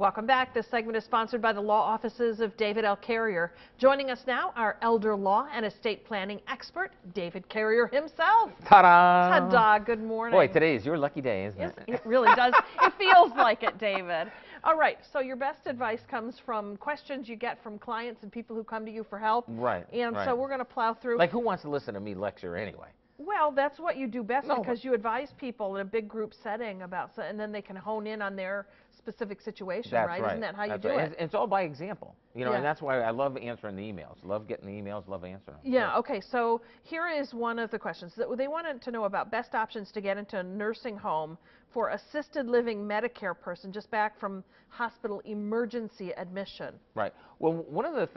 Welcome back. This segment is sponsored by the law offices of David L. Carrier. Joining us now, our elder law and estate planning expert, David Carrier himself. Ta-da! Ta-da! Good morning. Boy, today is your lucky day, isn't it? It really does. It feels like it, David. All right, so your best advice comes from questions you get from clients and people who come to you for help. Right. And so we're going to plow through. Like, who wants to listen to me lecture anyway? Well, that's what you do best, No, because you advise people in a big group setting about, and then they can hone in on their specific situation, That's right? right. Isn't that how you That's do right. it? And it's all by example, you know, Yeah. and that's why I love answering the emails. Love getting the emails, love answering them. Yeah, okay, so here is one of the questions. They wanted to know about best options to get into a nursing home for assisted living Medicare person just back from hospital emergency admission. Right. Well, one of the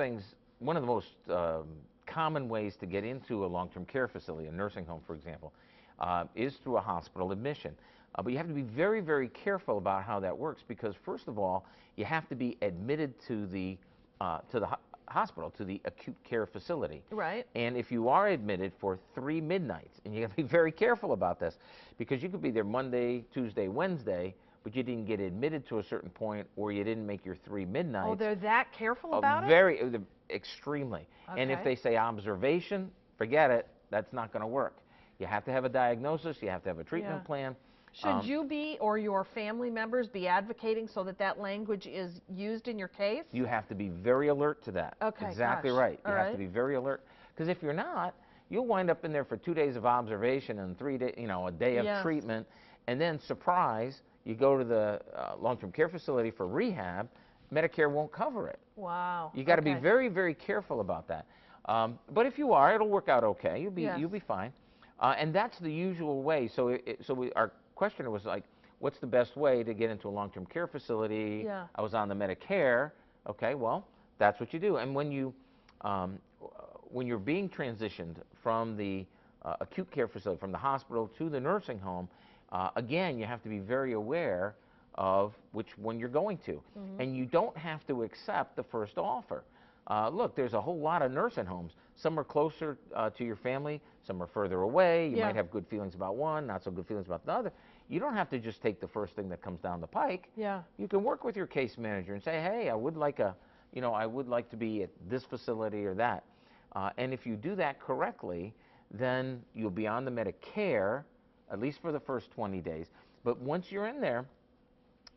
most common ways to get into a long-term care facility, a nursing home, for example, is through a hospital admission. But you have to be very, very careful about how that works, because first of all, you have to be admitted to the hospital, to the acute care facility. Right. And if you are admitted for 3 midnights, and you have to be very careful about this, because you could be there Monday, Tuesday, Wednesday, but you didn't get admitted to a certain point, or you didn't make your 3 midnights. Oh, they're that careful about it? Very, extremely. Okay. And if they say observation, forget it. That's not going to work. You have to have a diagnosis. You have to have a treatment plan. Should you be, or your family members, be advocating so that that language is used in your case? You have to be very alert to that. Okay, exactly gosh. right. All You have to be very alert, because if you're not, you'll wind up in there for 2 days of observation and 3 days, a day of treatment, and then surprise, you go to the long-term care facility for rehab. Medicare won't cover it. Wow. You got to be very, very careful about that. But if you are, it'll work out okay. You'll be fine. And that's the usual way. So our questioner was like, what's the best way to get into a long-term care facility? Yeah. I was on the Medicare. Okay, well, that's what you do. And when you're being transitioned from the acute care facility, from the hospital to the nursing home, again, you have to be very aware of which one you're going to. And you don't have to accept the first offer. Look, there's a whole lot of nursing homes. Some are closer to your family, some are further away. You might have good feelings about one, not so good feelings about the other. You don't have to just take the first thing that comes down the pike. Yeah. You can work with your case manager and say, hey, I would like to be at this facility or that. And if you do that correctly, then you'll be on the Medicare, at least for the first 20 days. But once you're in there,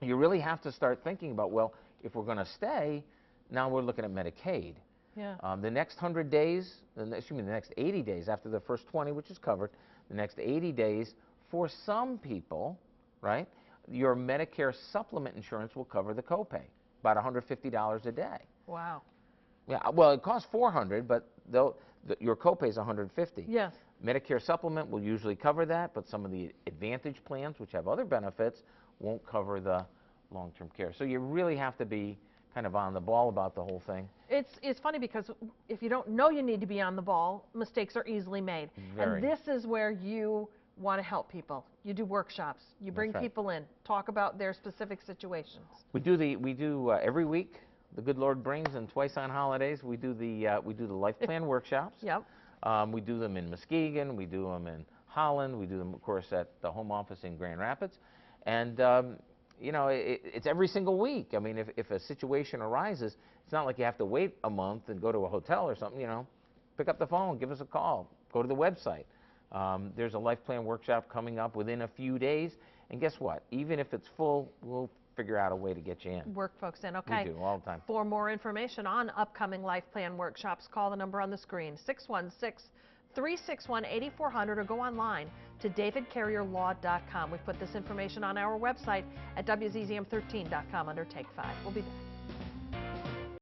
you really have to start thinking about, well, if we're going to stay, now we're looking at Medicaid. Yeah. The next 100 days, the next 80 days after the first 20, which is covered, the next 80 days, for some people, right, your Medicare supplement insurance will cover the copay, about $150 a day. Wow. Yeah, well, it costs $400, but your copay is $150. Yes. Medicare supplement will usually cover that, but some of the Advantage plans, which have other benefits, won't cover the long-term care. So you really have to be kind of on the ball about the whole thing. It's funny, because if you don't know you need to be on the ball, mistakes are easily made. Very. And this is where you want to help people. You do workshops. You bring people in, talk about their specific situations. We do every week. The good Lord brings, and twice on holidays we do the life plan workshops. Yep. We do them in Muskegon. We do them in Holland. We do them, of course, at the home office in Grand Rapids. And it's every single week. I mean, if a situation arises, it's not like you have to wait a month and go to a hotel or something. Pick up the phone, give us a call, go to the website. There's a life plan workshop coming up within a few days, and guess what? Even if it's full, we'll figure out a way to get you in. Work folks in. Okay. We do all the time. For more information on upcoming life plan workshops, call the number on the screen, 616-361-8400, or go online to davidcarrierlaw.com. We've put this information on our website at wzzm13.com under Take 5. We'll be back.